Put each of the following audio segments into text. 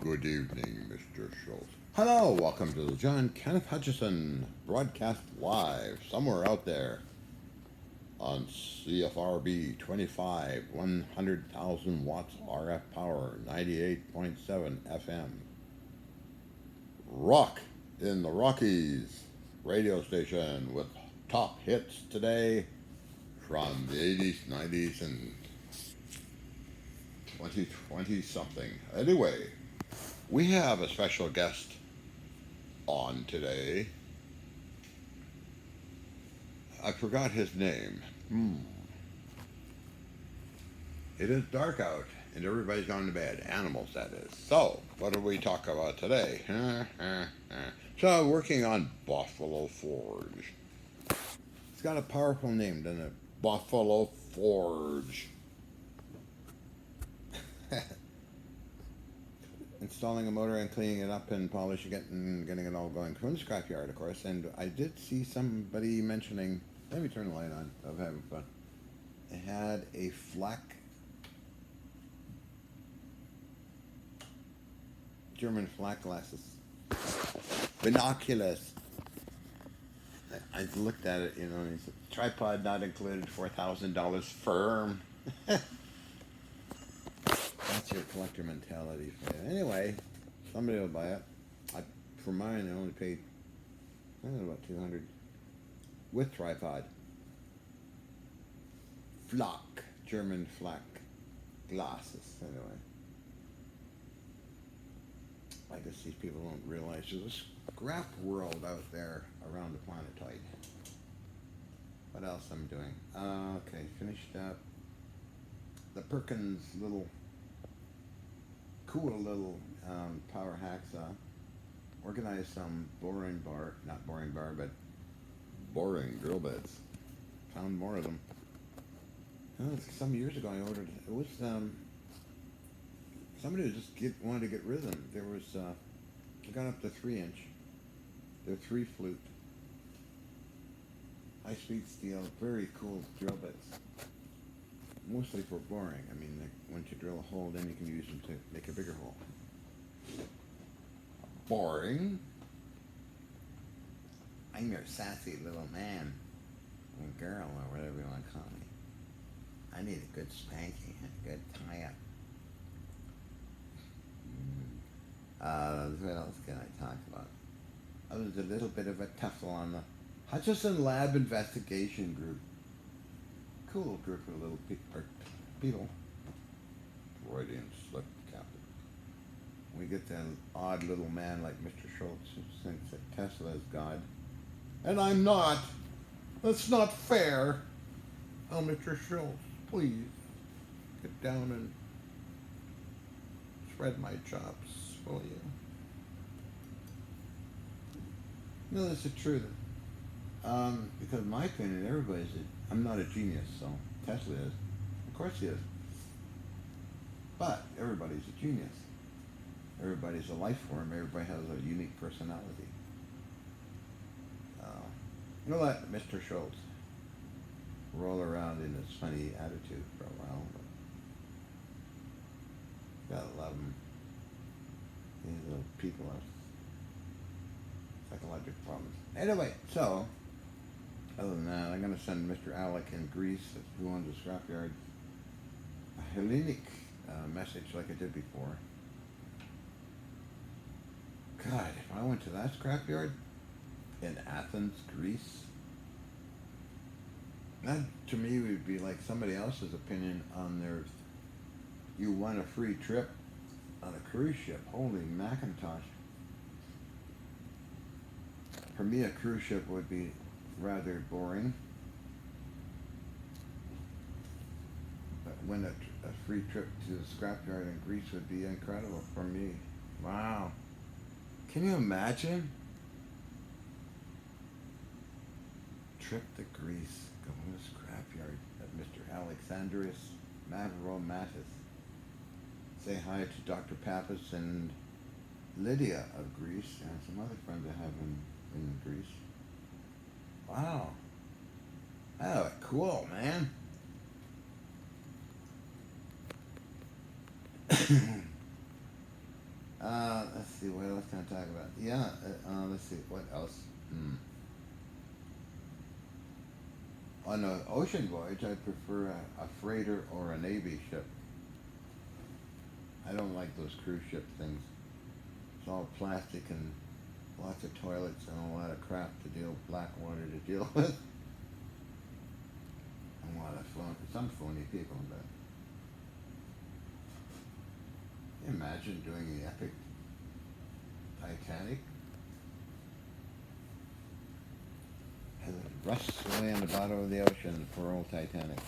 Good evening, Mr. Schultz. Hello, welcome to the John Kenneth Hutchison broadcast live somewhere out there on CFRB 25, 100,000 watts RF power, 98.7 FM. Rock in the Rockies radio station with top hits today from the 80s, 90s, and 2020 something. Anyway, we have a special guest on today. I forgot his name. It is dark out and everybody's gone to bed. Animals, that is. So, what do we talk about today? So, working on Buffalo Forge. It's got a powerful name, doesn't it? Buffalo Forge. Installing a motor and cleaning it up and polishing it and getting it all going from the scrapyard, of course. And I did see somebody mentioning, let me turn the light on, of having fun. It had a German flak glasses, binoculars. I looked at it, and he said, tripod not included, $4,000 firm. That's your collector mentality for you. Anyway, somebody will buy it. For mine, I only paid, I don't know, about $200 with tripod. Flak, German flak glasses. Anyway, I guess these people don't realize there's a scrap world out there around the planetoid. What else I'm doing? Okay, finished up the Perkins cool little power hacksaw. Organized some boring drill bits. Found more of them. Some years ago I ordered, it was somebody who just wanted to get rid of them. There was, I got up to 3-inch. They're 3-flute. High-speed steel, very cool drill bits. Mostly for boring. I mean, once you drill a hole, then you can use them to make a bigger hole. Boring. I'm your sassy little man, or girl, or whatever you want to call me. I need a good spanking and a good tie-up. What else can I talk about? I was a little bit of a tussle on the Hutchison Lab Investigation Group. Cool group of little people. Freudian slip, Captain. We get that odd little man like Mr. Schultz who thinks that Tesla is God. And I'm not. That's not fair. Oh, Mr. Schultz, please get down and shred my chops, will you? No, that's the truth. Because in my opinion, I'm not a genius, so Tesla is. Of course he is. But everybody's a genius. Everybody's a life form. Everybody has a unique personality. We'll let Mr. Schultz roll around in his funny attitude for a while, but gotta love him. These little people have psychological problems. Anyway, so other than that, I'm gonna send Mr. Alec in Greece, who owns the scrapyard, a Hellenic message like I did before. God, if I went to that scrapyard in Athens, Greece, that to me would be like somebody else's opinion on you won a free trip on a cruise ship. Holy Macintosh. For me, a cruise ship would be rather boring. But when a free trip to the scrapyard in Greece would be incredible for me. Wow. Can you imagine? Trip to Greece, go to the scrapyard at Mr. Alexandros Mavromatis. Say hi to Dr. Pappas and Lydia of Greece and some other friends I have in Greece. Wow. Oh, cool, man. Let's see, what else can I talk about? Yeah, let's see, what else? Hmm. On an ocean voyage, I prefer a freighter or a Navy ship. I don't like those cruise ship things. It's all plastic and lots of toilets and a lot of crap to deal, black water to deal with. A lot of some phony people, but can you imagine doing the epic Titanic? As it rusts away on the bottom of the ocean, the poor old Titanic.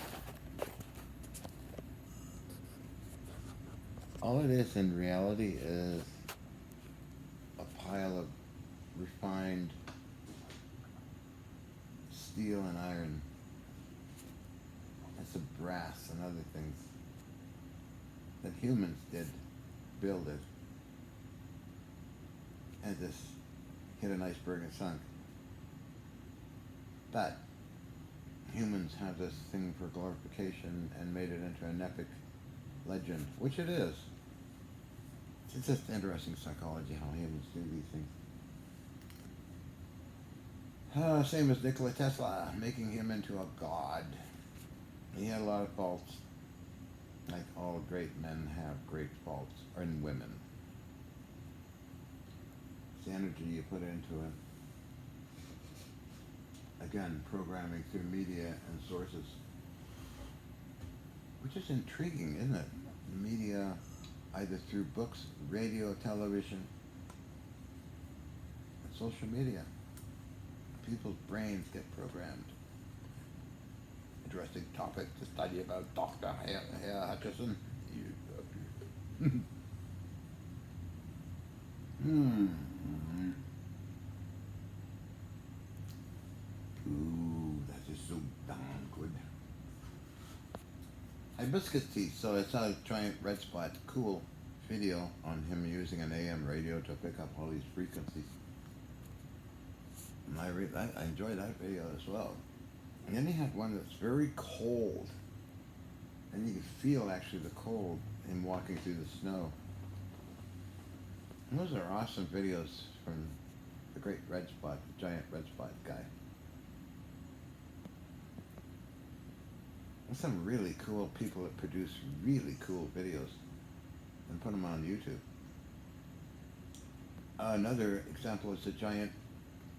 All it is in reality is a pile of refined steel and iron. And some brass and other things that humans did build it. And just hit an iceberg and sunk. But humans have this thing for glorification and made it into an epic legend, which it is. It's just interesting psychology how humans do these things. Same as Nikola Tesla, making him into a god. He had a lot of faults, like all great men have great faults, and women. It's the energy you put into it. Again, programming through media and sources, which is intriguing, isn't it? Media, either through books, radio, television, and social media. People's brains get programmed. Interesting topic to study about, Dr. Hutchison. Hmm. Ooh, that is so darn good. Hibiscus tea, so I saw a giant red spot, cool video on him using an AM radio to pick up all these frequencies. And I enjoyed that video as well. And then he had one that's very cold. And you could feel actually the cold in walking through the snow. And those are awesome videos from the great red spot, the giant red spot guy. And some really cool people that produce really cool videos and put them on YouTube. Another example is the giant,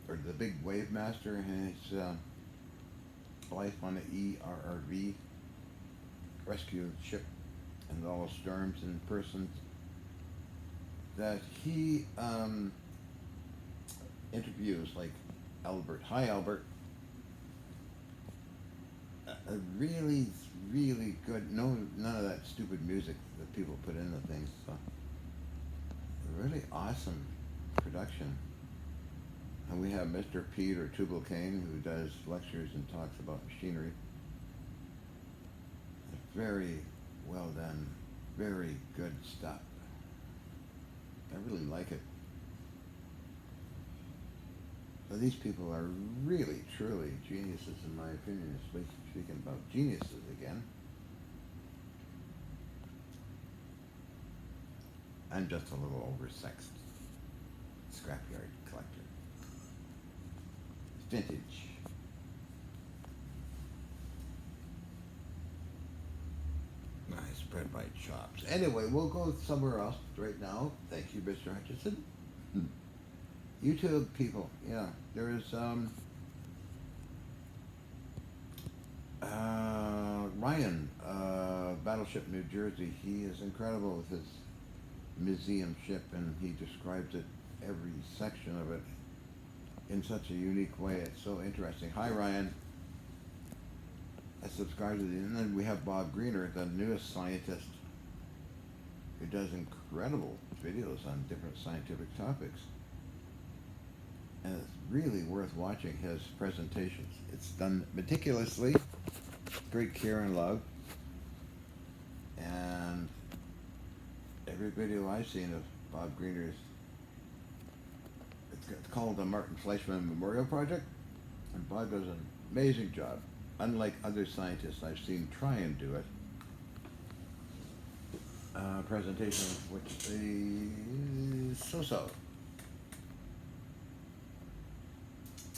or the big wave master and his life on the ERRV rescue ship and all the storms and persons that he interviews, like Albert. Hi, Albert. A really, really good, none of that stupid music that people put into things. So, a really awesome production. And we have Mr. Pete, or Tubal Cain, who does lectures and talks about machinery. Very well done, very good stuff. I really like it. So these people are really, truly geniuses, in my opinion. Speaking about geniuses again. I'm just a little oversexed scrapyard collector. It's vintage. I spread my chops. Anyway, we'll go somewhere else right now. Thank you, Mr. Hutchison. YouTube people, yeah. There is Ryan, Battleship New Jersey. He is incredible with his museum ship, and he describes it, every section of it, in such a unique way. It's so interesting. Hi, Ryan. I subscribe to the, and then we have Bob Greener, the newest scientist, who does incredible videos on different scientific topics. And it's really worth watching his presentations. It's done meticulously, great care and love. And every video I've seen of Bob Greener's, it's called the Martin Fleischmann Memorial Project, and Bob does an amazing job. Unlike other scientists I've seen try and do it, presentation, which is so-so.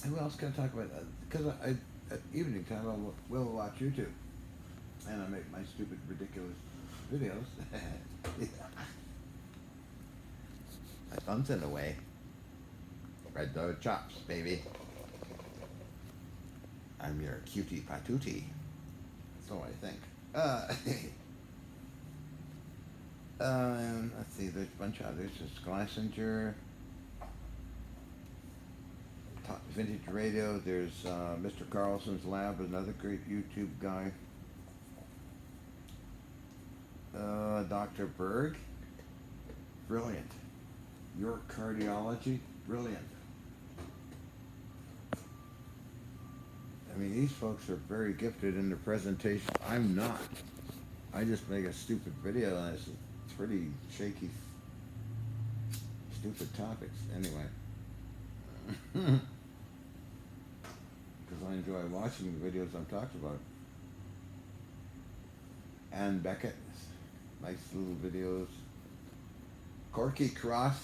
Who else can I talk about? Because I at evening time I will watch YouTube, and I make my stupid, ridiculous videos. Yeah. My thumb's in the way. Red dog chops, baby. I'm your cutie patootie. So I think. Let's see. There's a bunch of others. There's Glassinger, Vintage Radio. There's Mr. Carlson's Lab, another great YouTube guy. Dr. Berg, brilliant. Your Cardiology, brilliant. I mean, these folks are very gifted in their presentation. I'm not. I just make a stupid video and it's pretty shaky, stupid topics. Anyway. Because I enjoy watching the videos I'm talking about. Ann Beckett, nice little videos. Corky Cross,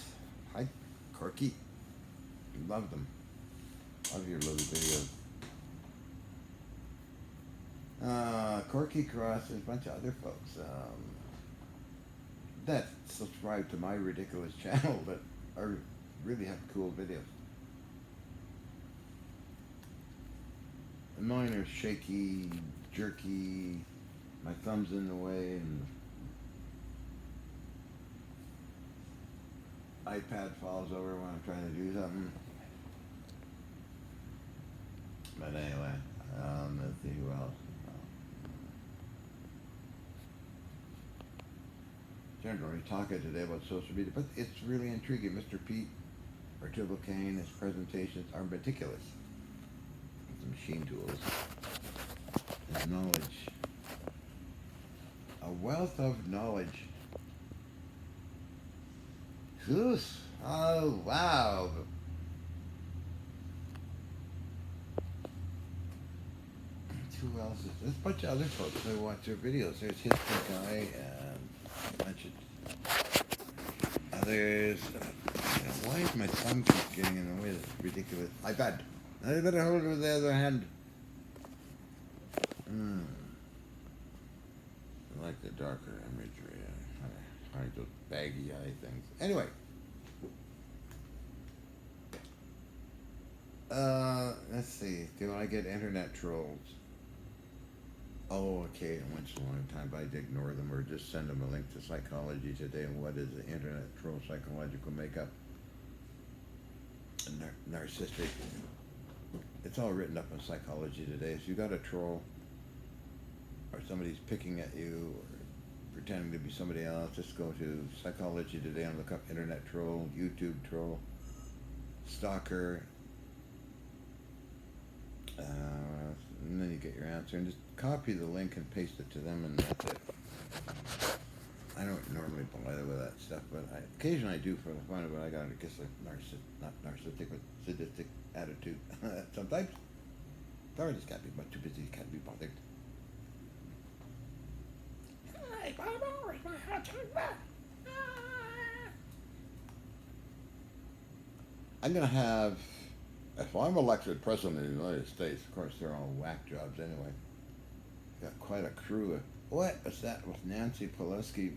hi Corky, love them. Love your little videos. Corky Cross, there's a bunch of other folks that subscribe to my ridiculous channel that are really have cool videos. And mine are shaky, jerky, my thumb's in the way, and iPad falls over when I'm trying to do something. But anyway, let's see who else. Generally talking today about social media, but it's really intriguing. Mr. Pete Arturo Kane, his presentations are meticulous. Some machine tools, his knowledge, a wealth of knowledge. Who's? Oh wow! Who else is? There's a bunch of other folks that watch their videos. There's History Guy and a bunch of others. Why is my thumb keep getting in the way? That's ridiculous. iPad. I better hold it with the other hand. I like the darker imagery. I like those baggy eye things. Anyway. Let's see. Do I get internet trolls? Oh, okay. Once in a long time, but I'd ignore them or just send them a link to Psychology Today and what is the internet troll psychological makeup. Narcissistic. It's all written up in Psychology Today. If you got a troll or somebody's picking at you or pretending to be somebody else, just go to Psychology Today and look up internet troll, YouTube troll, stalker, and then you get your answer and just copy the link and paste it to them and that's it. I don't normally bother with that stuff, but occasionally I do for the fun of it. I got, I guess, not narcissistic, but sadistic attitude sometimes. Sorry, I just can't be much too busy, can't be bothered. Hi, Bob, where's my hot chocolate? I'm going to have, if I'm elected president of the United States, of course they're all whack jobs anyway. Got quite a crew of, what was that with Nancy Pelosi?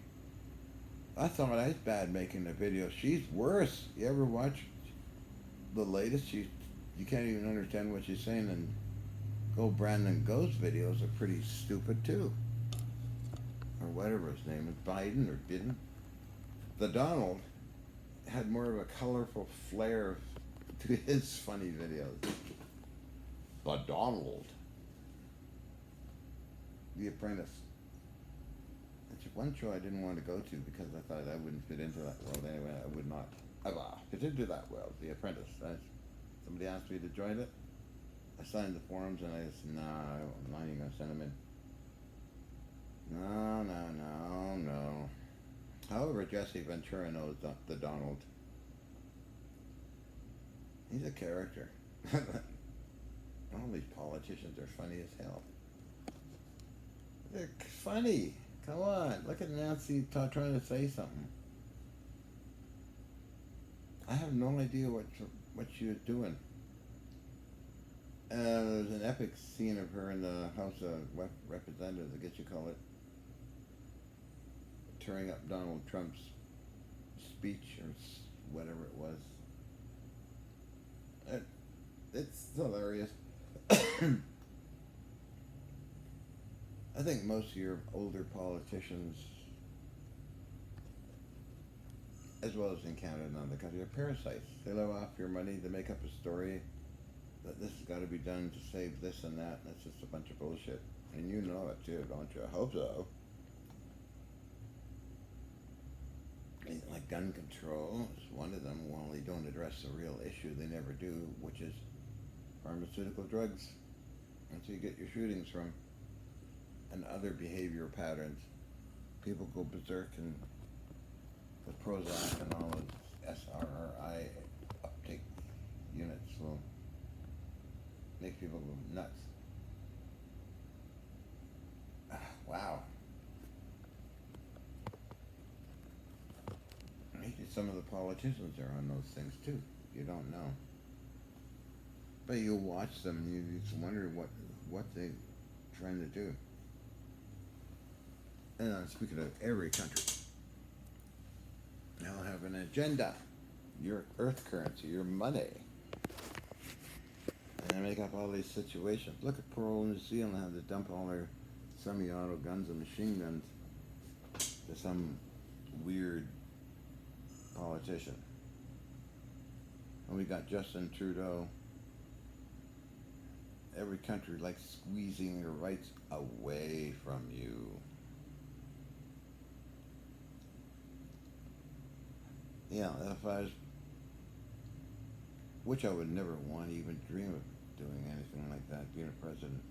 I thought I was bad making the video. She's worse. You ever watch the latest? You can't even understand what she's saying, and Brandon Go's videos are pretty stupid too. Or whatever his name is, Biden or Biden. The Donald had more of a colorful flair to his funny videos. The Donald. The Apprentice. It's one show I didn't want to go to because I thought I wouldn't fit into that world anyway. I would not fit into that world. The Apprentice. Somebody asked me to join it. I signed the forms and I said, nah, I'm not even going to send them in. No. However, Jesse Ventura knows the Donald. He's a character. All these politicians are funny as hell. They're funny. Come on, look at Nancy trying to say something. I have no idea what she was doing. There was an epic scene of her in the House of Representatives, I guess you call it, tearing up Donald Trump's speech or whatever it was. It's hilarious. I think most of your older politicians, as well as in Canada and other countries, are parasites. They live off your money. They make up a story that this has got to be done to save this and that, and it's just a bunch of bullshit. And you know it too, don't you? I hope so. Like gun control is one of them. While they don't address the real issue, they never do, which is pharmaceutical drugs. That's where you get your shootings from, and other behavior patterns. People go berserk, and the Prozac and all the SRRI uptake units will make people go nuts. Wow. Maybe some of the politicians are on those things too. You don't know. But you watch them and you just wonder what they're trying to do. And I'm speaking of every country. They'll have an agenda. Your earth currency, your money. And they make up all these situations. Look at poor old New Zealand, how they dump all their semi-auto guns and machine guns to some weird politician. And we got Justin Trudeau. Every country like squeezing your rights away from you. Yeah, if I was, which I would never want to even dream of doing anything like that, being a president.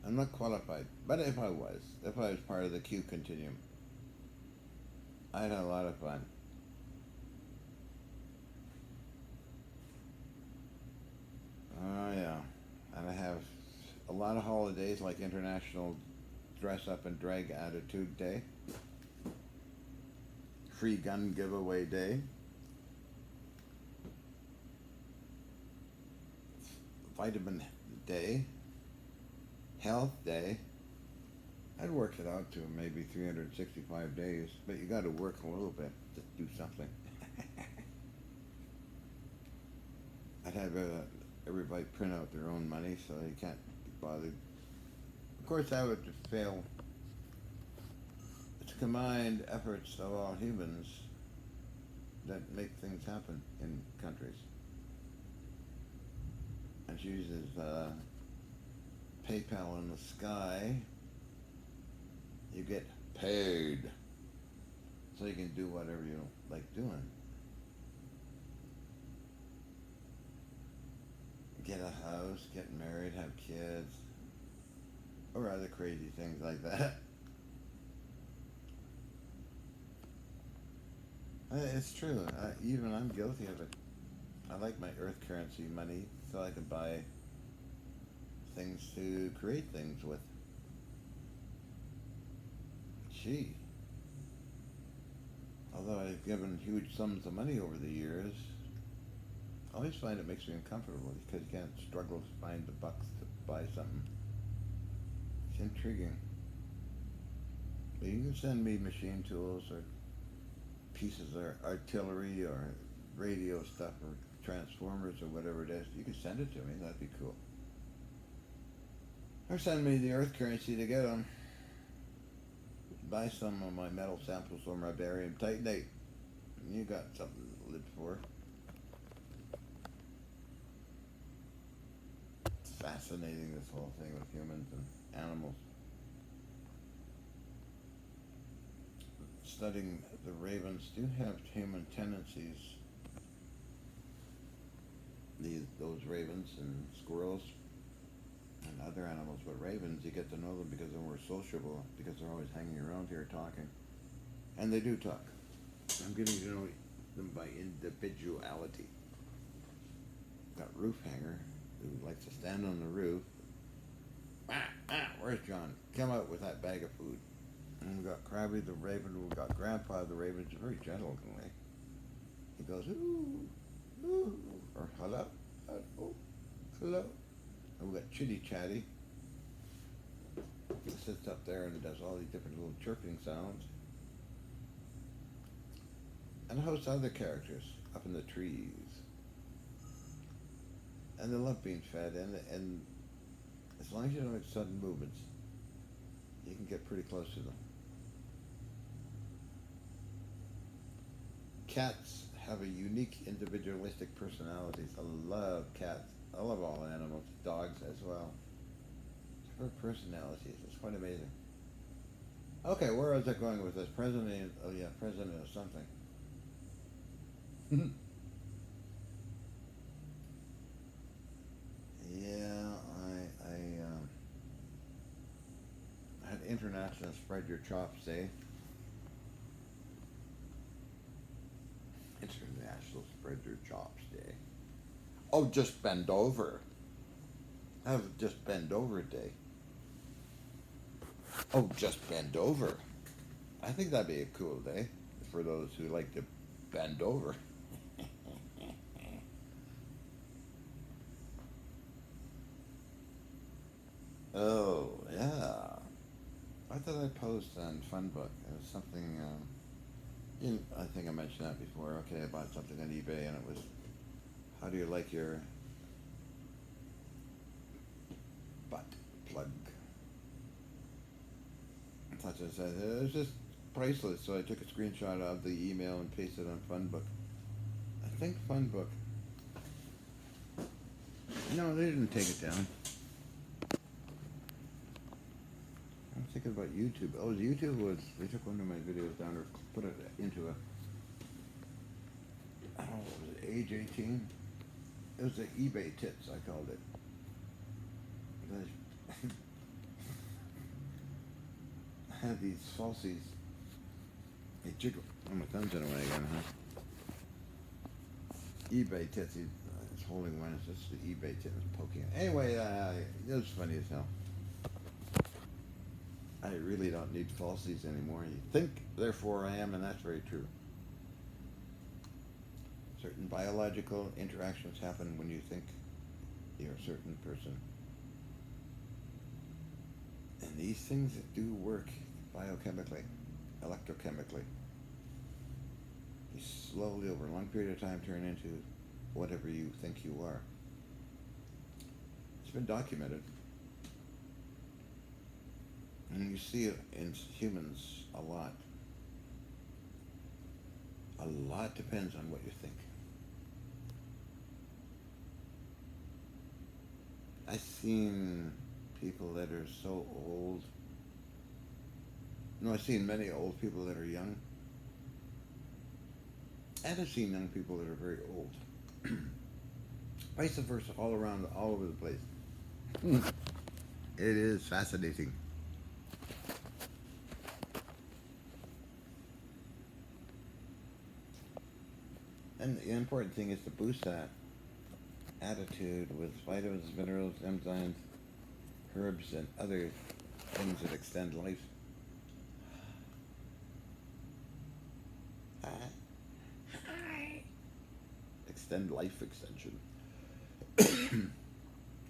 I'm not qualified, but if I was part of the Q continuum, I'd have a lot of fun. Oh yeah, and I have a lot of holidays like International Dress Up and Drag Attitude Day, Free Gun Giveaway Day, Vitamin Day, Health Day. I'd work it out to maybe 365 days, but you got to work a little bit to do something. I'd have everybody print out their own money so you can't be bothered. Of course, that would fail. It's combined efforts of all humans that make things happen in countries. And she uses PayPal in the sky. You get paid, so you can do whatever you like doing. Get a house, get married, have kids, or other crazy things like that. It's true. Even I'm guilty of it. I like my earth currency money so I can buy things to create things with. Gee. Although I've given huge sums of money over the years, I always find it makes me uncomfortable because you can't struggle to find the bucks to buy something. It's intriguing. But you can send me machine tools or pieces of artillery or radio stuff or transformers or whatever it is. You can send it to me. That'd be cool. Or send me the earth currency to get them. Buy some of my metal samples or my barium titanate. You got something to live for. It's fascinating, this whole thing with humans and animals. Studying the ravens do have human tendencies. Those ravens and squirrels and other animals, but ravens, you get to know them because they're more sociable, because they're always hanging around here talking. And they do talk. I'm getting to know them by individuality. Got roof hanger, who likes to stand on the roof. Where's John? Come out with that bag of food. And we got Krabby the Raven, we got Grandpa the Raven. He's very gentle, isn't he? He goes, ooh, ooh, or hello, hello, hello. And we got Chitty Chatty. He sits up there and does all these different little chirping sounds. And a host of other characters up in the trees. And they love being fed, and as long as you don't make sudden movements, you can get pretty close to them. Cats have a unique individualistic personalities. I love cats. I love all animals, dogs as well. Her personalities, it's quite amazing. Okay, where was I going with this? President, oh yeah, president of something. Yeah, I had International Spread Your Chops Day. International Spread Your Chops Day. Oh, just bend over. That was just bend over day. Oh, just bend over. I think that'd be a cool day for those who like to bend over. Oh, yeah. I thought I'd post on Funbook. It was something, I think I mentioned that before. Okay, I bought something on eBay and it was, how do you like your butt plug? That's what I said. It was just priceless, so I took a screenshot of the email and pasted it on Funbook. I think Funbook. No, they didn't take it down. I'm thinking about YouTube. Oh, YouTube was. They took one of my videos down or put it into a. I don't know, was it age 18? It was the eBay tits, I called it. Because I had these falsies. They jiggle. Oh, my thumb's in the way again, huh? eBay tits. It's holding one. It's just the eBay tit was poking it. Anyway, it was funny as hell. I really don't need falsies anymore. You think, therefore I am, and that's very true. Certain biological interactions happen when you think you're a certain person. And these things do work biochemically, electrochemically. You slowly, over a long period of time, turn into whatever you think you are. It's been documented. And you see it in humans a lot. A lot depends on what you think. I've seen people that are so old. No, I've seen many old people that are young. And I've seen young people that are very old. Vice versa, all around, all over the place. It is fascinating. And the important thing is to boost that attitude with vitamins, minerals, enzymes, herbs, and other things that extend life. Extend life extension. You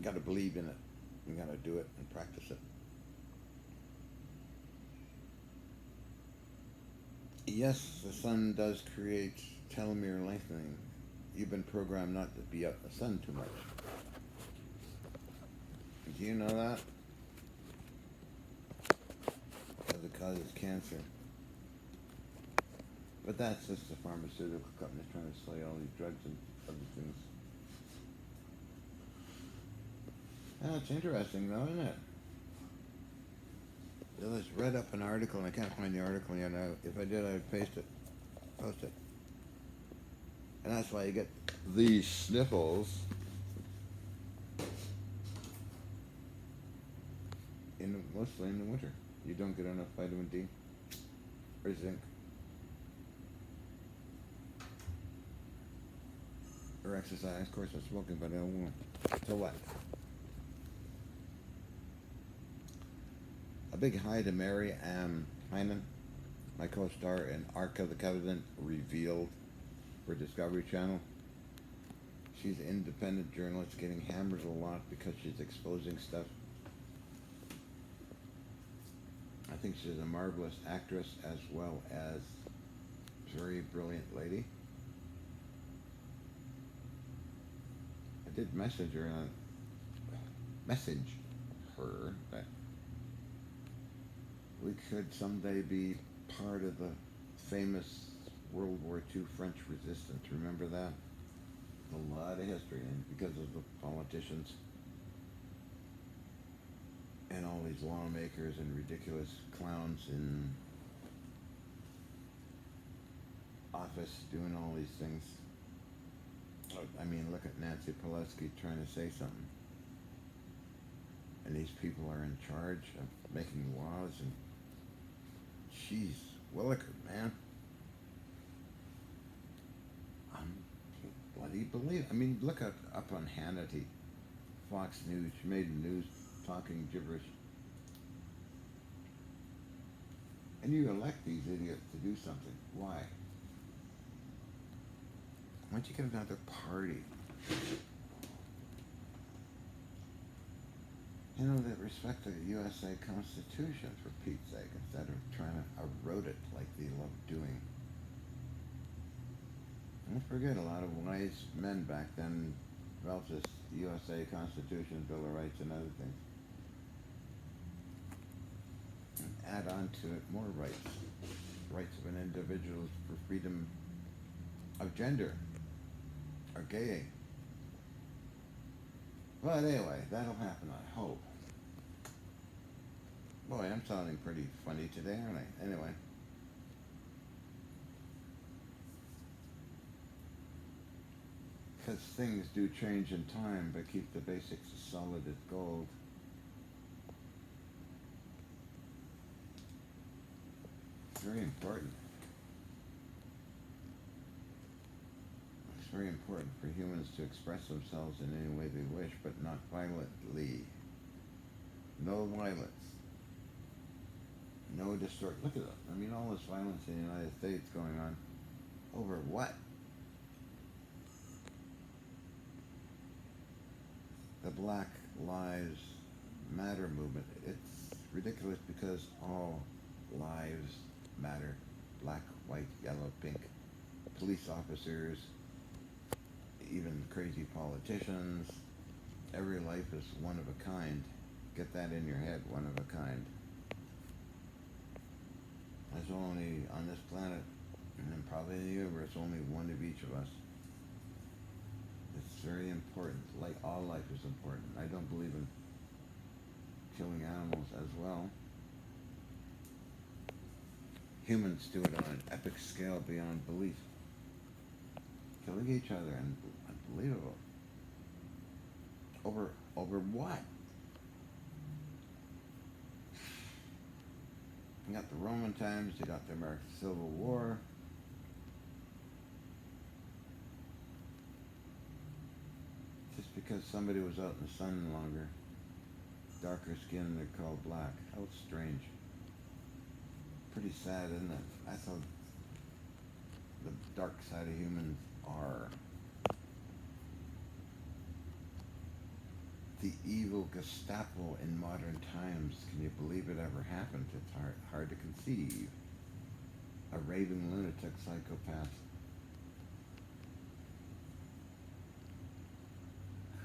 gotta believe in it. You gotta do it and practice it. Yes, the sun does create telomere lengthening. You've been programmed not to be out in the sun too much. Do you know that? Because it causes cancer. But that's just the pharmaceutical companies trying to sell you all these drugs and other things. It's interesting though, isn't it? I just read up an article and I can't find the article yet. If I did, I would post it. And that's why you get these sniffles mostly in the winter. You don't get enough vitamin D or zinc or exercise. Of course, I'm smoking, but I don't want. So what? A big hi to Mary Heinen, my co-star in Ark of the Covenant Revealed for Discovery Channel. She's an independent journalist getting hammered a lot because she's exposing stuff. I think she's a marvelous actress as well as a very brilliant lady. I did message her that we could someday be part of the famous World War II French resistance. Remember that? A lot of history, and because of the politicians and all these lawmakers and ridiculous clowns in office doing all these things. I mean, look at Nancy Pelosi trying to say something. And these people are in charge of making laws, and jeez, Willikers, man. Bloody believe. I mean, look up on Hannity, Fox News. She made the news talking gibberish. And you elect these idiots to do something. Why? Why don't you get another party? You know, that respect the USA Constitution, for Pete's sake, instead of trying to erode it like they love doing. Don't forget, a lot of wise men back then developed this USA Constitution, Bill of Rights, and other things. And add on to it more rights. Rights of an individual for freedom of gender, or gay. But anyway, that'll happen, I hope. Boy, I'm sounding pretty funny today, aren't I? Anyway. Because things do change in time, but keep the basics as solid as gold. It's very important. It's very important for humans to express themselves in any way they wish, but not violently. No violence. No distort. Look at it. I mean, all this violence in the United States going on. Over what? The Black Lives Matter movement. It's ridiculous because all lives matter. Black, white, yellow, pink. Police officers, even crazy politicians. Every life is one of a kind. Get that in your head, one of a kind. There's only, on this planet, and then probably in the universe, only one of each of us. It's very important. Like, all life is important. I don't believe in killing animals as well. Humans do it on an epic scale beyond belief. Killing each other, and unbelievable. Over what? You got the Roman times, you got the American Civil War. Just because somebody was out in the sun longer, darker skin, they're called black. How strange. Pretty sad, isn't it? That's how the dark side of humans are. The evil Gestapo in modern times. Can you believe it ever happened? It's hard to conceive. A raving lunatic psychopath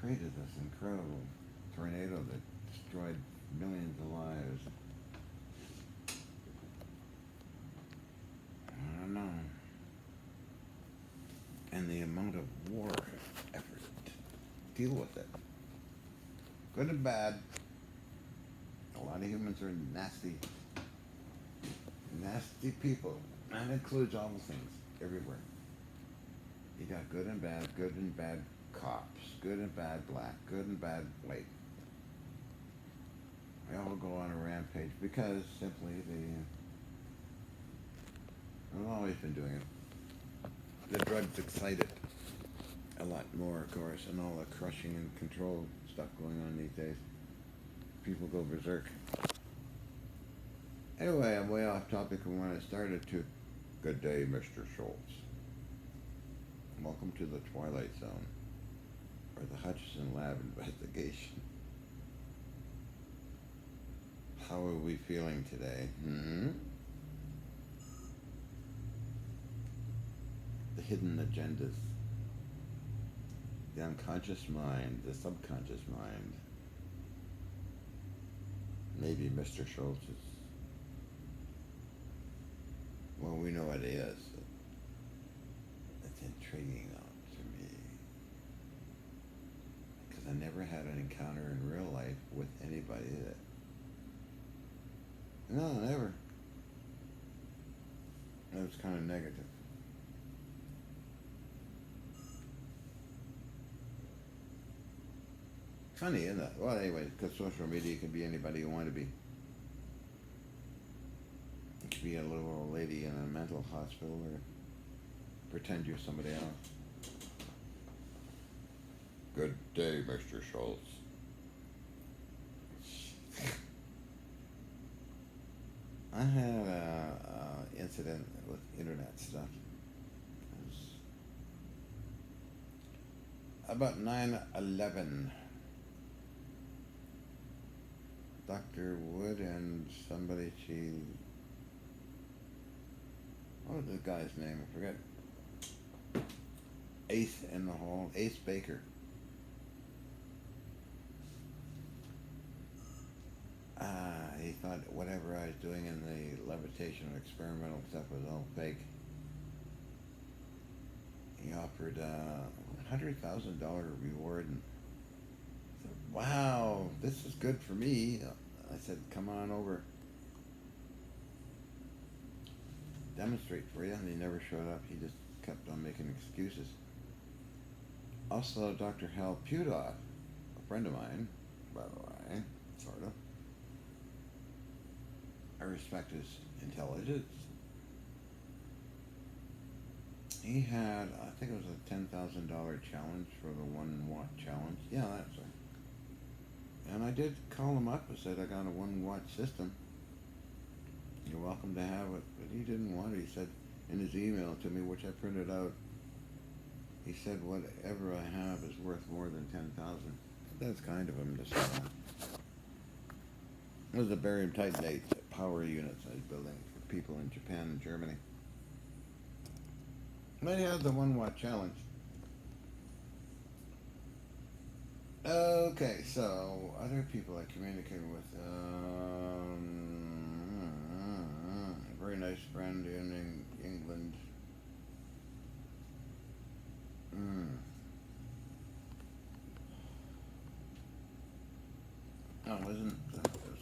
created this incredible tornado that destroyed millions of lives. I don't know. And the amount of war effort to deal with it. Good and bad. A lot of humans are nasty, nasty people. That includes all the things, everywhere. You got good and bad cops, good and bad black, good and bad white. They all go on a rampage because simply they've always been doing it. The drugs excite it a lot more, of course, and all the crushing and control stuff going on these days. People go berserk. Anyway, I'm way off topic from when I started to. Good day, Mr. Schultz. Welcome to the Twilight Zone, or the Hutchison lab investigation. How are we feeling today? The hidden agendas, the unconscious mind, the subconscious mind. Maybe Mr. Schultz is, well, we know it is. It's intriguing though to me, because I never had an encounter in real life with anybody that, no, never. It was kind of negative. Funny, isn't it? Well, anyway, because social media can be anybody you want to be. You could be a little old lady in a mental hospital, or pretend you're somebody else. Good day, Mr. Schultz. I had a incident with internet stuff. It was about 9/11. Dr. Wood and somebody, what was the guy's name? I forget. Ace in the hall. Ace Baker. He thought whatever I was doing in the levitation or experimental stuff was all fake. He offered $100,000 reward, and I said, wow, this is good for me. I said, come on over. Demonstrate for you, and he never showed up. He just kept on making excuses. Also, Dr. Hal Pudoff, a friend of mine, by the way, sort of. I respect his intelligence. He had, I think it was a $10,000 challenge for the 1 watt challenge. Yeah, that's right. And I did call him up and said, I got a 1 watt system. You're welcome to have it. But he didn't want it. He said in his email to me, which I printed out, he said, whatever I have is worth more than 10,000. That's kind of him to say that. It was a barium titanate power units I was building for people in Japan and Germany. But he had the 1 watt challenge. Okay, so other people I communicated with. A very nice friend in England. No, it wasn't.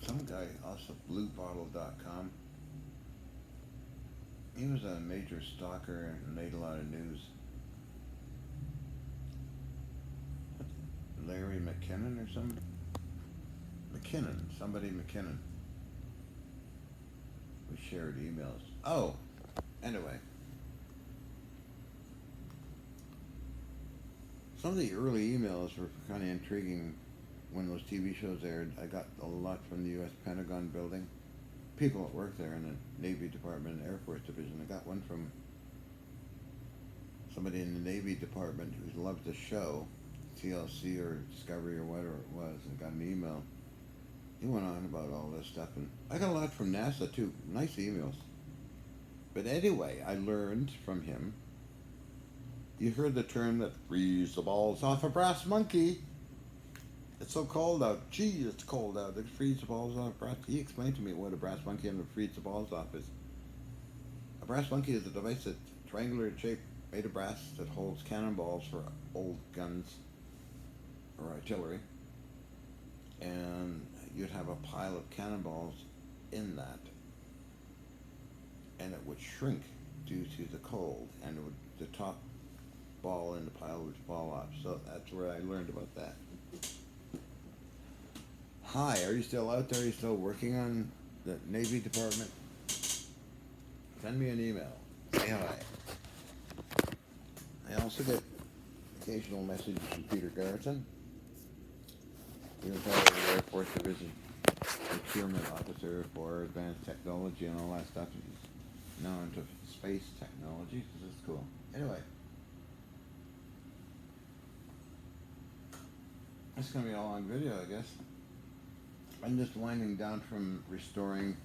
Some guy also, bluebottle.com. He was a major stalker and made a lot of news. Larry McKinnon or something? Somebody McKinnon. We shared emails. Oh, anyway. Some of the early emails were kind of intriguing when those TV shows aired. I got a lot from the U.S. Pentagon building. People that work there in the Navy Department and Air Force Division. I got one from somebody in the Navy Department who loved the show, TLC or Discovery or whatever it was, and got an email. He went on about all this stuff, and I got a lot from NASA too. Nice emails. But anyway, I learned from him. You heard the term that frees the balls off a brass monkey. It's so cold out. Gee, it's cold out. It frees the balls off brass. He explained to me what a brass monkey and a frees the balls off is. A brass monkey is a device that's triangular in shape, made of brass, that holds cannonballs for old guns or artillery. And you'd have a pile of cannonballs in that. And it would shrink due to the cold, and it would, the top ball in the pile would fall off. So that's where I learned about that. Hi, are you still out there? Are you still working on the Navy Department? Send me an email. Say hi. I also get occasional messages from Peter Garrison. He was part of the Air Force Division. procurement officer for advanced technology and all that stuff. He's now into space technology. This is cool. Anyway, it's gonna be a long video, I guess. I'm just winding down from restoring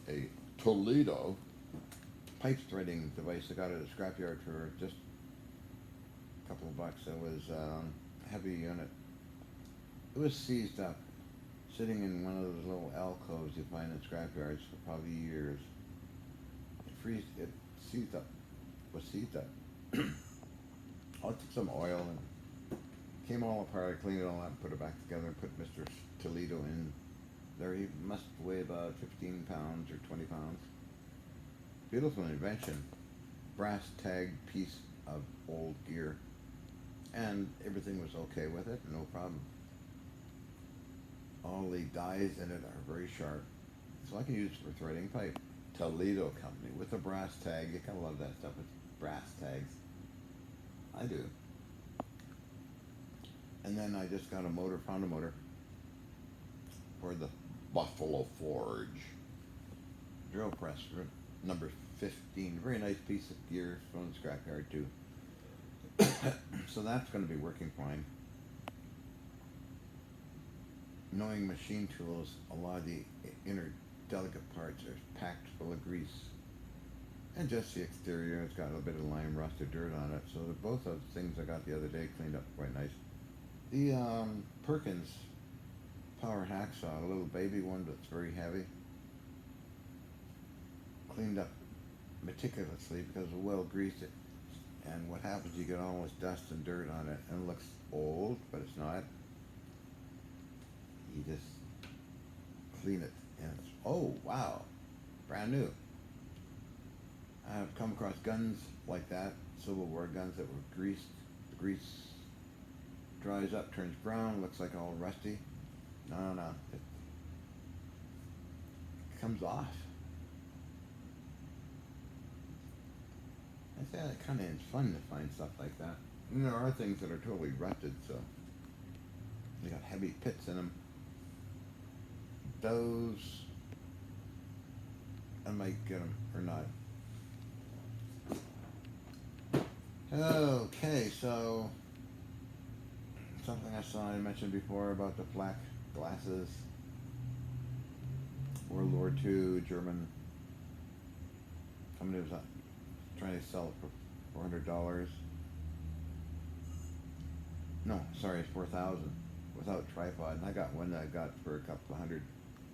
a Toledo pipe threading device I got at a scrapyard for just a couple of bucks. It was a heavy unit. It was seized up, sitting in one of those little alcoves you find in scrapyards for probably years. It seized up, was seized up. I took some oil and came all apart. I cleaned it all up and put it back together and put Mr. Toledo in there. He must weigh about 15 pounds or 20 pounds. Beautiful invention. Brass tag piece of old gear. And everything was okay with it, no problem. All the dies in it are very sharp. So I can use it for threading pipe. Toledo company with a brass tag. You gotta love that stuff with brass tags. I do. And then I just got a motor, found a motor for the Buffalo Forge drill press for number 15. Very nice piece of gear from the scrapyard too. So that's going to be working fine. Knowing machine tools, a lot of the inner delicate parts are packed full of grease. And just the exterior, it's got a little bit of lime rust or dirt on it. So both of the things I got the other day cleaned up quite nice. The Perkins power hacksaw, a little baby one that's very heavy, cleaned up meticulously because of well greased it. And what happens, you get all this dust and dirt on it, and it looks old, but it's not. You just clean it, and it's, oh wow, brand new. I've come across guns like that, Civil War guns that were greased. The grease dries up, turns brown, looks like all rusty. No, it comes off. I say that kind of is fun to find stuff like that. And there are things that are totally rusted, so they got heavy pits in them. Those, I might get them or not. Okay, so something I mentioned before about the black glasses. World War II, German. Somebody was trying to sell it for $400. No, sorry, it's 4,000 without tripod. And I got one that I got for a couple of hundred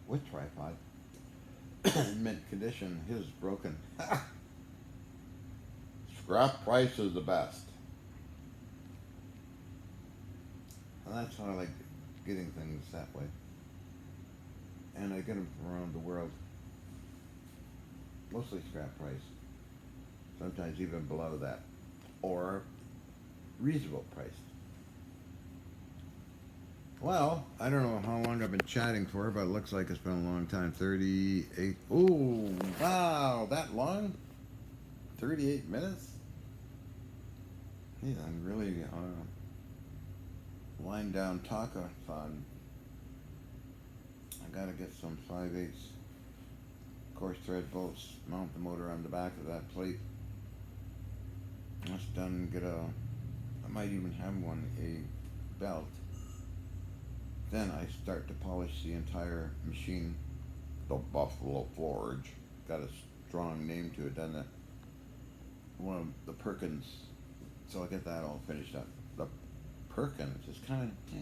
with tripod. In mint condition. His is broken. Scrap price is the best. And that's how I like getting things that way. And I get them from around the world. Mostly scrap price. Sometimes even below that. Or reasonable price. Well, I don't know how long I've been chatting for, but it looks like it's been a long time. 38. Oh, wow, that long? 38 minutes? Hey, I'm really wind down talk-a-thon. I gotta get some 5/8 coarse thread bolts, mount the motor on the back of that plate. That's done. I might even have a belt. Then I start to polish the entire machine. The Buffalo Forge. Got a strong name to it, doesn't it? One of the Perkins. So I get that all finished up. The Perkins is kind of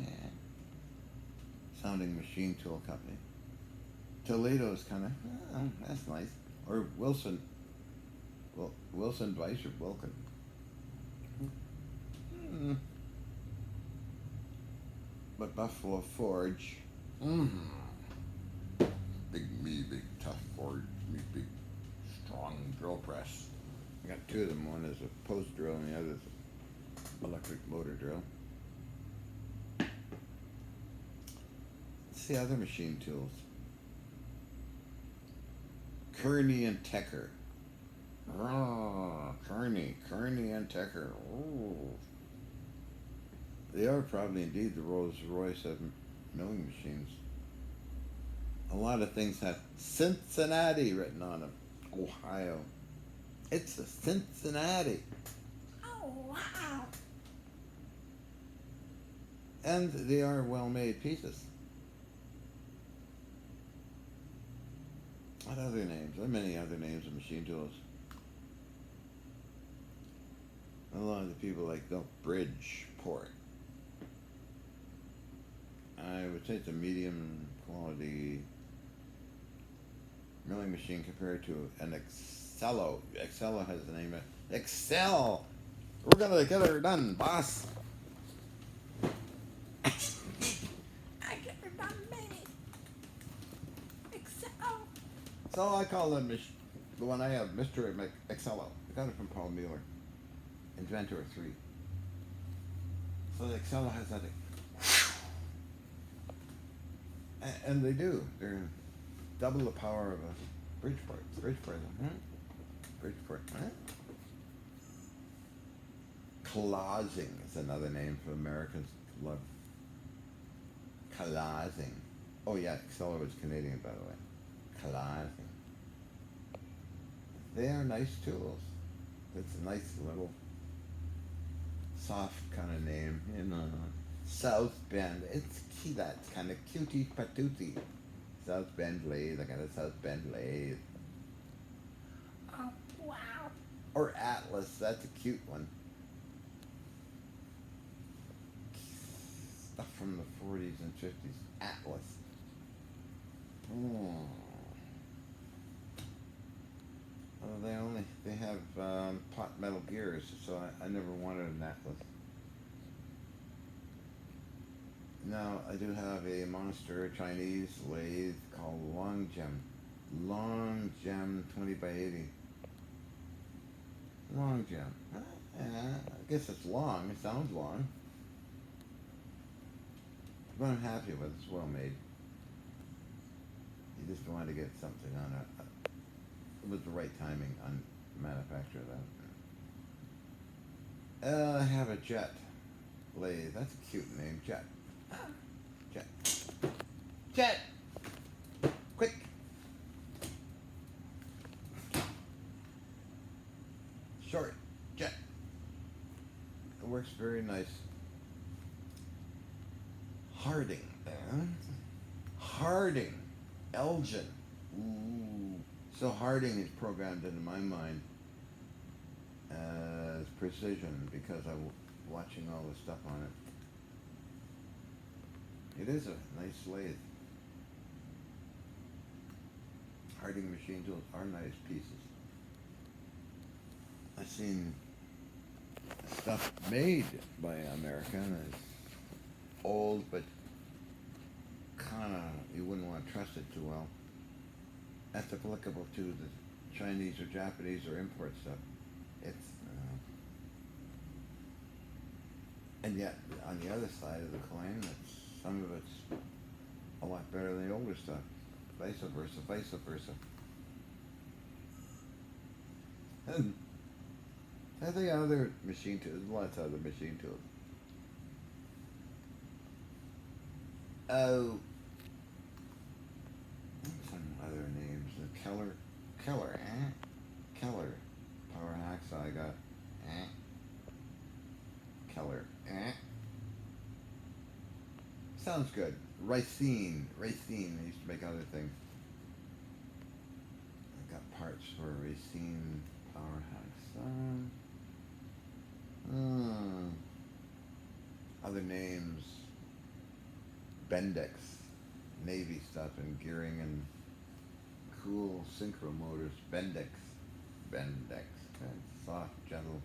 sounding machine tool company. Toledo is kind of, that's nice. Or Wilson. Well, Wilson Weiss or Wilkin. But Buffalo Forge. Big tough forge, big strong drill press. I got two of them. One is a post drill and the other is an electric motor drill. Let's see other machine tools. Kearney and Tecker. Kearney and Tecker. Ooh. They are probably indeed the Rolls Royce of milling machines. A lot of things have Cincinnati written on them. Ohio. It's a Cincinnati. Oh, wow. And they are well made pieces. What other names? There are many other names of machine tools. A lot of the people like the Bridgeport. I would say it's a medium quality milling machine compared to an Excello. Excello has the name of Excel. We're gonna get her done, boss. I get her done, baby. Excel. So I call them the one I have, Mr. Excello. I got it from Paul Mueller, inventor of 3. So the Excello has that. And they do. They're double the power of a Bridgeport. Bridgeport. Bridgeport. Clausing is another name for Americans. Love Clausing. Oh yeah, Excello is Canadian, by the way. Clausing. They are nice tools. It's a nice little soft kind of name, you know. South Bend. It's key. That's kind of cutie patootie. South Bend lathe. I got a South Bend lathe. Oh, wow. Or Atlas. That's a cute one. Stuff from the 40s and 50s. Atlas. Oh. Well, they have pot metal gears, so I never wanted an Atlas. Now I do have a monster Chinese lathe called Long Gem 20 by 80. Long Gem. I guess it's long. It sounds long. But I'm happy with it. It's well made. You just wanted to get something on it. It was the right timing on manufacture that. I have a Jet lathe. That's a cute name, Jet. Jet. Jet! Quick! Short. Jet. It works very nice. Harding. Harding. Elgin. Ooh. So Harding is programmed into my mind as precision because I'm watching all the stuff on it. It is a nice lathe. Harding machine tools are nice pieces. I've seen stuff made by American. It's old, but kinda you wouldn't want to trust it too well. That's applicable to the Chinese or Japanese or import stuff. It's and yet on the other side of the coin, some of it's a lot better than the older stuff. Vice versa, vice versa. And I think other machine tools, lots of other machine tools. Oh, some other names. Keller, Keller. Power hacksaw. I got Keller. Sounds good. Racine. They used to make other things. I got parts for Racine power hacksaw. Other names. Bendix. Navy stuff and gearing and cool synchro motors. Bendix. Soft, gentle.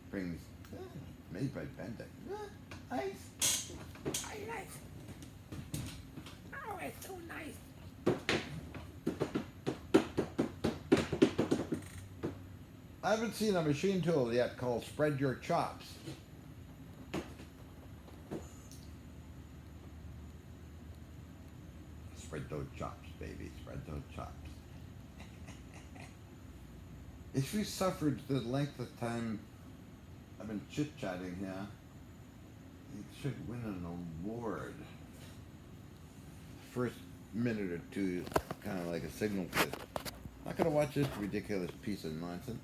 Brings made by Bendix. Nice. Very nice. Oh, it's so nice. I haven't seen a machine tool yet called Spread Your Chops. Spread those chops, baby. Spread those chops. If you suffered the length of time I've been chit-chatting here, you should win an award. first minute or two is kind of like a signal to not gonna watch this ridiculous piece of nonsense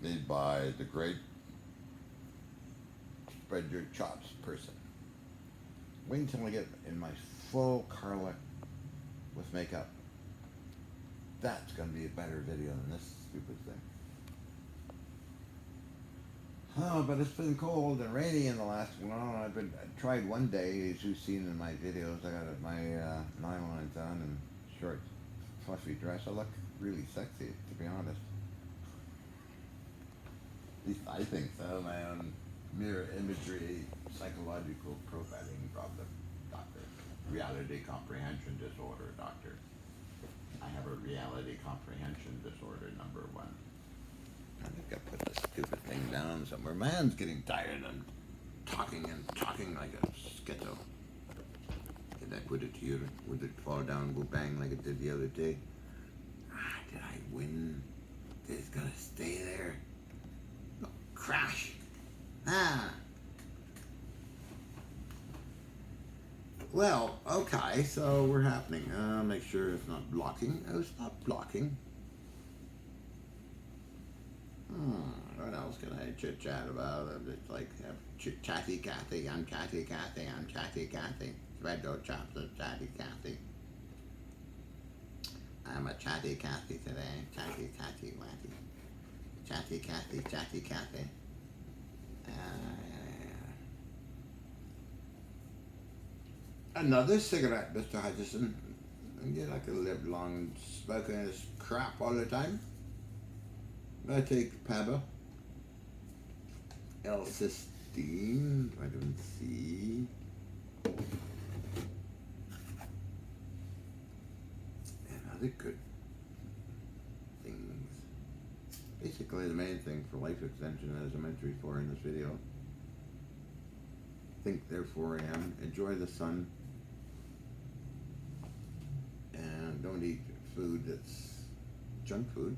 made by the great spread your chops person. Wait until I get in my full Carla with makeup. That's gonna be a better video than this stupid thing. Oh, but it's been cold and rainy in the last one. I tried one day, as you've seen in my videos. I got my nylons on and short, fluffy dress. I look really sexy, to be honest. At least I think so. My own mirror imagery, psychological profiling problem, doctor. Reality comprehension disorder, doctor. I have a reality comprehension disorder, number 1. I think I put this stupid thing down somewhere. My hand's getting tired and talking like a schizo. Did I put it here? Would it fall down and go bang like it did the other day? Did I win? Is it gonna stay there? Oh, crash. Well, okay, so we're happening. Make sure it's not blocking. Oh, stop blocking. What else can I chit chat about? It's like chatty Cathy. I'm chatty Cathy. I'm chatty Cathy. Spread your chops and chatty Cathy. I'm a chatty Cathy today. Chatty Cathy Watty. Chatty Cathy. Chatty Cathy. Another cigarette, Mr. Hutchison. You like to live long smoking this crap all the time? I take Paba, L-cysteine, vitamin C, and other good things. Basically, the main thing for life extension, as I mentioned before in this video, think, therefore I am. Enjoy the sun, and don't eat food that's junk food.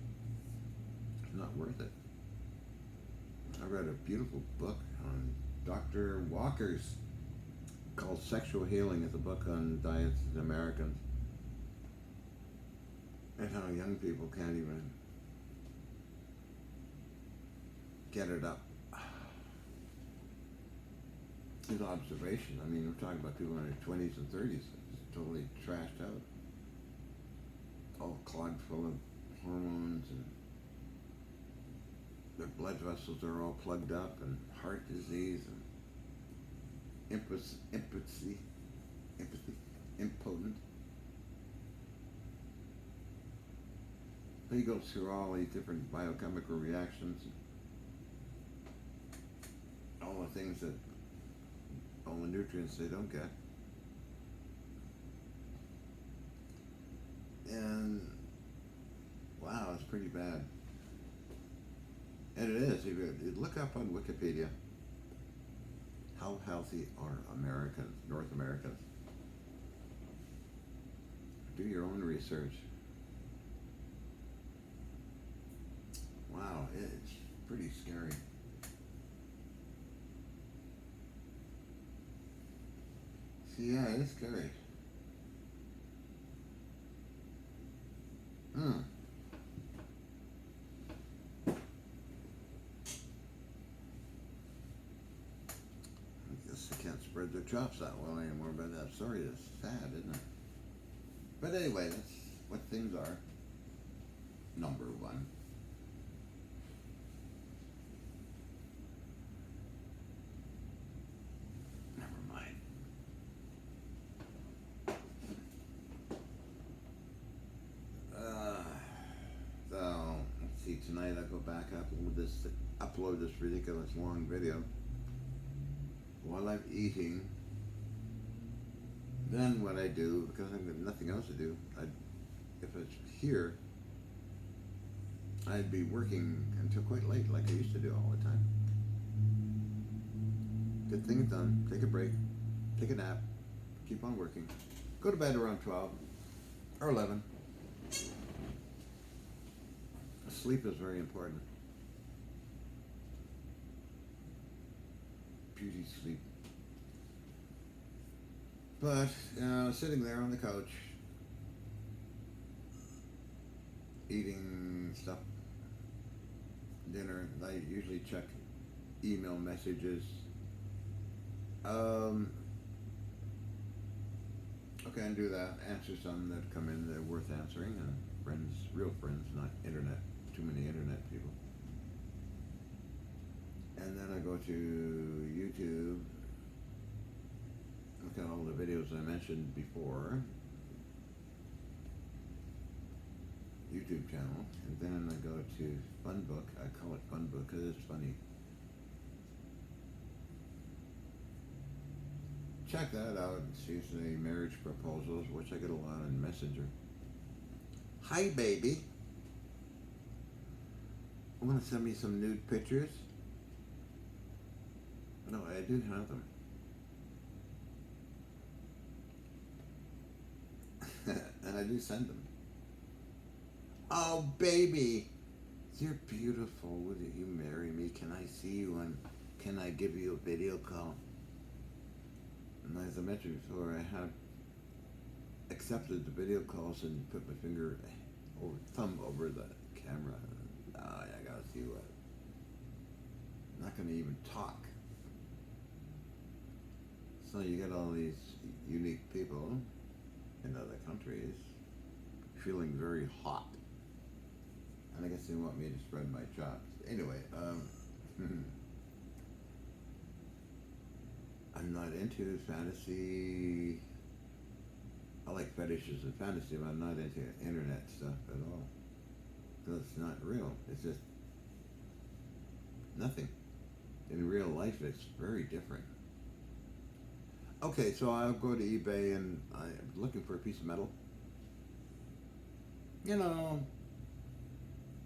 Not worth it. I read a beautiful book on Dr. Walker's called Sexual Healing. It's a book on diets in Americans and how young people can't even get it up. His observation, I mean, we're talking about people in their 20s and 30s, it's totally trashed out. All clogged full of hormones, and their blood vessels are all plugged up, and heart disease, and impotent. He goes through all these different biochemical reactions, all the things that, all the nutrients they don't get. And wow, it's pretty bad. And it is. If you look up on Wikipedia, how healthy are Americans, North Americans? Do your own research. Wow, it's pretty scary. See, yeah, it's scary. Spread their chops that well anymore, but I'm sorry, it's sad, isn't it? But anyway, that's what things are. Number 1. Never mind. So let's see. Tonight I'll go back upload this ridiculous long video while I'm eating. Then what I do, because I've got nothing else to do, if it's here, I'd be working until quite late, like I used to do all the time. Get things done, take a break, take a nap, keep on working, go to bed around 12 or 11. Sleep is very important. Beauty sleep. But sitting there on the couch, eating stuff, dinner. I usually check email messages. Okay, and do that. Answer some that come in that are worth answering, and friends, real friends, not internet. Too many internet people. And then I go to YouTube. Look at all the videos I mentioned before. YouTube channel, and then I go to Funbook. I call it Funbook because it's funny. Check that out. It's usually marriage proposals, which I get a lot on Messenger. Hi, baby. Want to send me some nude pictures? No, I do have them. And I do send them. Oh, baby, you're beautiful. Would you marry me? Can I see you and can I give you a video call? And as I mentioned before, I have accepted the video calls and put my finger or thumb over the camera. Oh, I gotta see what. I'm not gonna even talk. So you get all these unique people in other countries feeling very hot. And I guess they want me to spread my chops. Anyway, I'm not into fantasy. I like fetishes and fantasy, but I'm not into internet stuff at all. Because it's not real. It's just nothing. In real life, it's very different. Okay, so I'll go to eBay and I'm looking for a piece of metal. You know,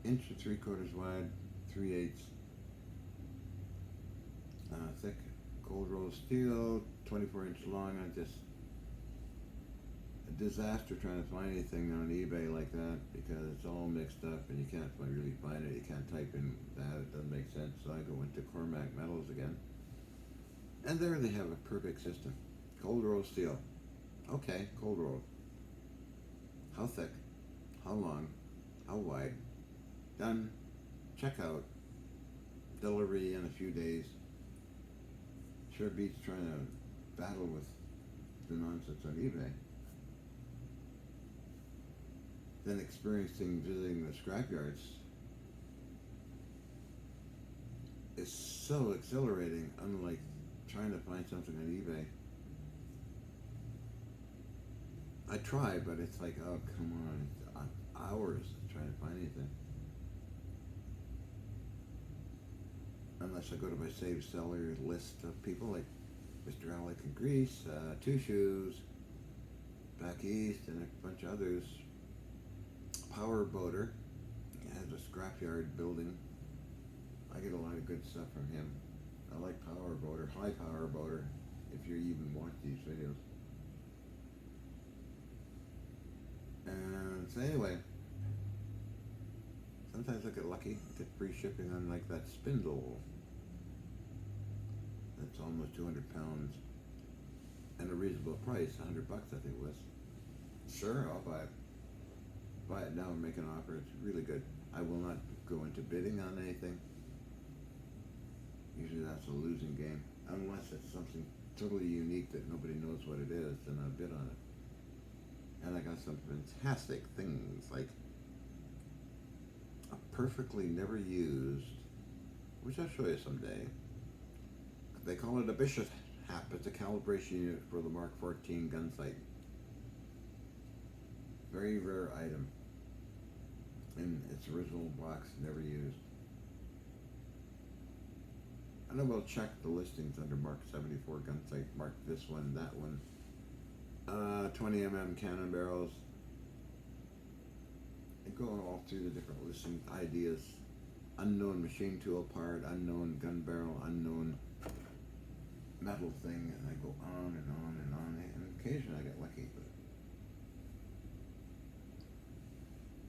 inch and 3/4 wide, 3/8 thick, cold rolled steel, 24-inch long. I just a disaster trying to find anything on eBay like that because it's all mixed up and you can't really find it. You can't type in that; it doesn't make sense. So I go into Cormac Metals again, and there they have a perfect system: cold rolled steel. Okay, cold rolled. How thick? How long? How wide? Done. Checkout. Delivery in a few days. Sure beats trying to battle with the nonsense on eBay. Then visiting the scrapyards is so exhilarating, unlike trying to find something on eBay. I try, but it's like, oh, come on, it's hours trying to find anything. Unless I go to my save seller list of people like Mr. Alec in Greece, Two Shoes, back east, and a bunch of others. Power Boater has a scrapyard building. I get a lot of good stuff from him. I like Power Boater, High Power Boater, if you even watch these videos. And so anyway, sometimes I get lucky, get free shipping on like that spindle. That's almost 200 pounds and a reasonable price, $100 I think it was. Sure, I'll buy it. Buy it now and make an offer. It's really good. I will not go into bidding on anything. Usually that's a losing game. Unless it's something totally unique that nobody knows what it is, then I'll bid on it. And I got some fantastic things like a perfectly never used, which I'll show you someday. They call it a Bishop Hap. It's a calibration unit for the Mark 14 gun sight. Very rare item. In its original box, never used. And I will check the listings under Mark 74 gun sight. Mark this one, that one. 20mm cannon barrels. And going all through the different listing ideas. Unknown machine tool part, unknown gun barrel, unknown metal thing, and I go on and on and on. And occasionally I get lucky, but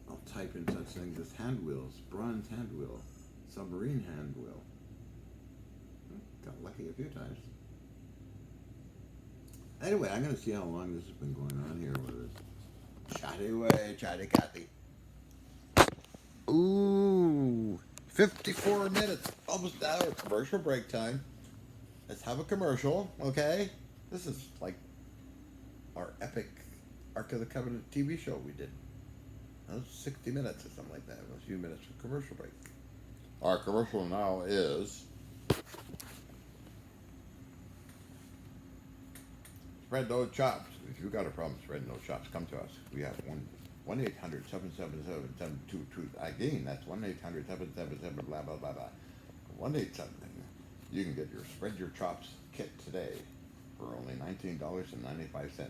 I'll type in such things as hand wheels, bronze hand wheel, submarine hand wheel. Got lucky a few times. Anyway, I'm gonna see how long this has been going on here with this. Chatty way, chatty Cathy. Ooh, 54 minutes, almost an hour. Commercial break time. Let's have a commercial, okay? This is like our epic Ark of the Covenant TV show we did. That was 60 minutes or something like that. It was a few minutes for commercial break. Our commercial now is spread those chops. If you've got a problem spreading those chops, come to us. We have 1-800-777-722. Again, that's 1-800-777 blah blah blah blah. 1-800. You can get your spread your chops kit today for only $19.95.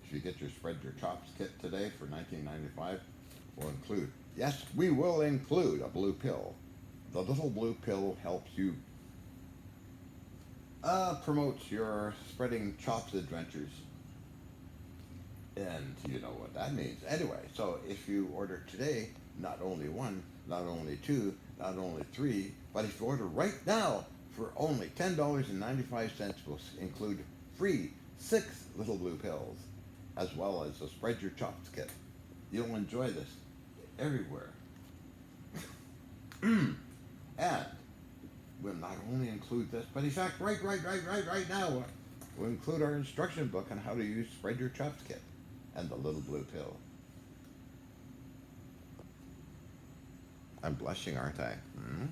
If you get your spread your chops kit today for $19.95, we'll include, yes, we will include a blue pill. The little blue pill helps you promotes your spreading chops adventures. And you know what that means. Anyway, so if you order today, not only one, not only two, not only three, but if you order right now for only $10.95, we'll include free 6 little blue pills, as well as the Spread Your Chops kit. You'll enjoy this everywhere. And we'll not only include this, but in fact, right now, we'll include our instruction book on how to use Spread Your Chops kit and the little blue pill. I'm blushing, aren't I? Hmm?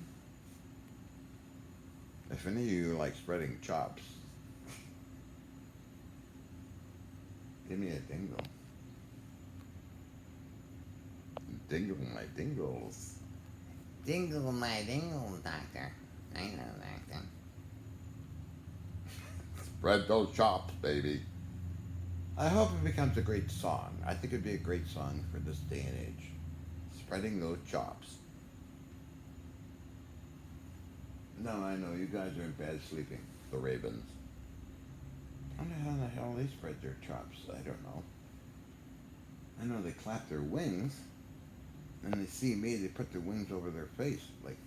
If any of you like spreading chops, give me a dingle. Dingle my dingles. Dingle my dingle, doctor. I know, doctor. Spread those chops, baby. I hope it becomes a great song. I think it'd be a great song for this day and age. Spreading those chops. No, I know, you guys are in bed sleeping. The Ravens. How the hell they spread their chops? I don't know. I know they clap their wings. And they see me, they put their wings over their face. Like,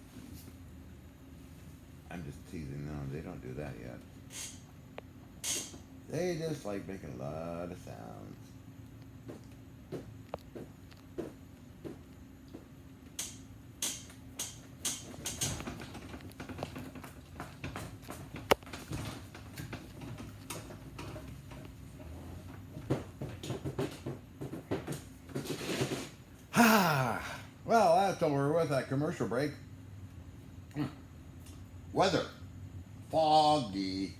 I'm just teasing them. They don't do that yet. They just like making a lot of sounds. Well, that's over with that commercial break. Weather. Foggy.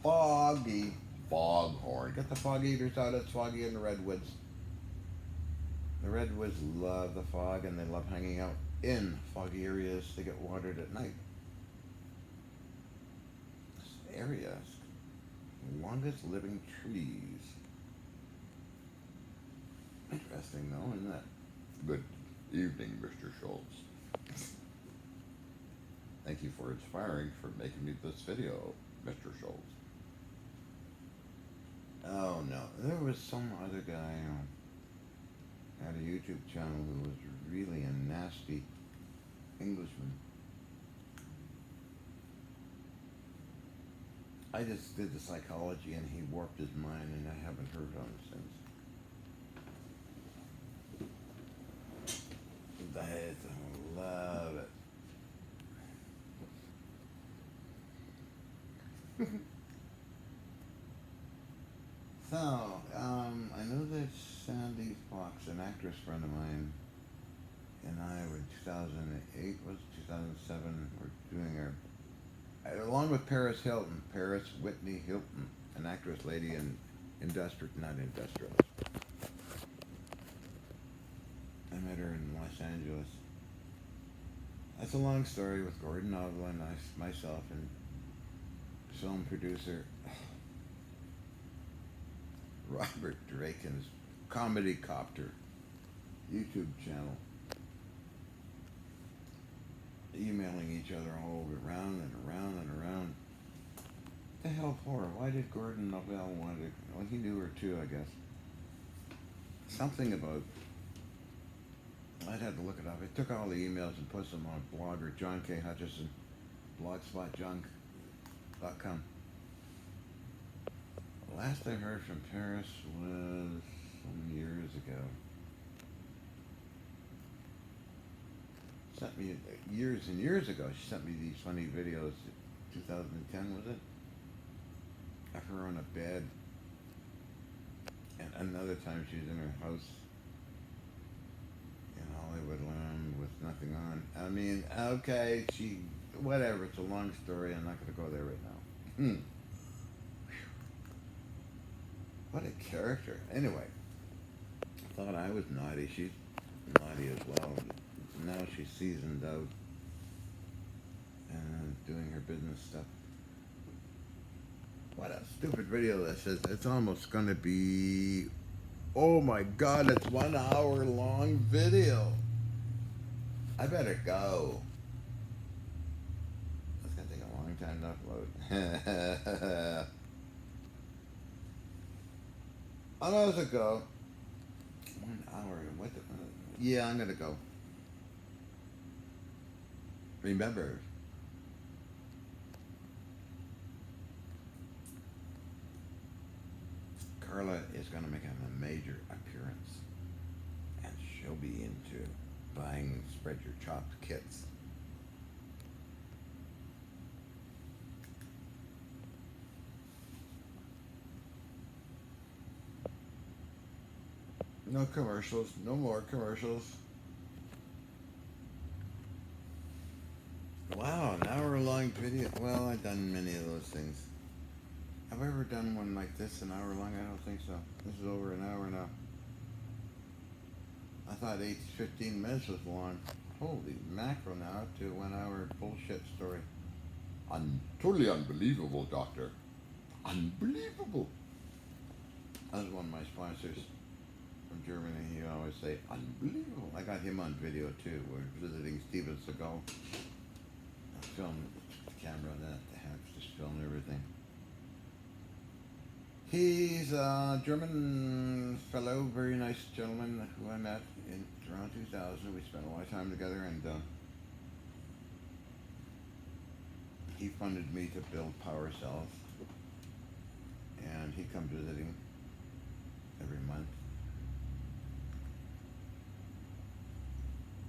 Foggy. Foghorn. Get the fog eaters out. It's foggy in the redwoods. The redwoods love the fog and they love hanging out in foggy areas. They get watered at night. This area is the longest living trees. Interesting though, isn't it? Good evening, Mr. Schultz. Thank you for inspiring for making me this video, Mr. Schultz. Oh no, there was some other guy had a YouTube channel who was really a nasty Englishman. I just did the psychology and he warped his mind and I haven't heard of him since. I love it. So, I know that Sandy Fox, an actress friend of mine, and I were 2008, was 2007, we're doing our, along with Paris Hilton, Paris Whitney Hilton, an actress lady in not industrialist. I met her in Los Angeles. That's a long story with Gordon Novel and myself and film producer Robert Draken's Comedy Copter YouTube channel. Emailing each other all over, round and around and around. What the hell for? Why did Gordon Novel want to? Well, he knew her too, I guess. Something about. I'd have to look it up. I took all the emails and put them on blogger John K. Hutchison, blogspotjunk.com. Last I heard from Paris was some years ago. Sent me years and years ago. She sent me these funny videos. 2010 was it? Of her on a bed. And another time she was in her house in Hollywoodland with nothing on. I mean, okay, whatever. It's a long story. I'm not going to go there right now. What a character. Anyway, I thought I was naughty. She's naughty as well. Now she's seasoned out and doing her business stuff. What a stupid video this is. It's almost going to be... Oh my god, it's 1 hour long video. I better go. That's going to take a long time to upload. I'll also go. 1 hour. What the... Yeah, I'm going to go. Remember, Carla is going to make a major appearance, and she'll be into buying spread your chops kits. No commercials, no more commercials. Wow, an hour-long video. Well, I've done many of those things. Have I ever done one like this, an hour long? I don't think so. This is over an hour now. I thought 15 minutes was long. Holy mackerel, now up to 1 hour bullshit story. Totally unbelievable, doctor. Unbelievable. That was one of my sponsors from Germany. He always say, unbelievable. I got him on video too. We're visiting Steven Seagal. I filmed the camera and that, the hands just filmed everything. He's a German fellow, very nice gentleman who I met in around 2000. We spent a lot of time together, and he funded me to build power cells. And he comes visiting every month.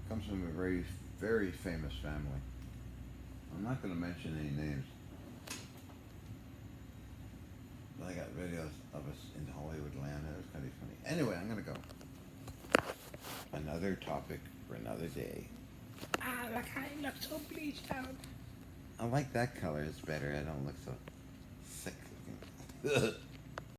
Comes from a very, very famous family. I'm not going to mention any names. But I got videos of us in Hollywood land. It was kind of funny. Anyway, I'm going to go. Another topic for another day. Ah, look, I look so bleached out. I like that color. It's better. I don't look so sick looking.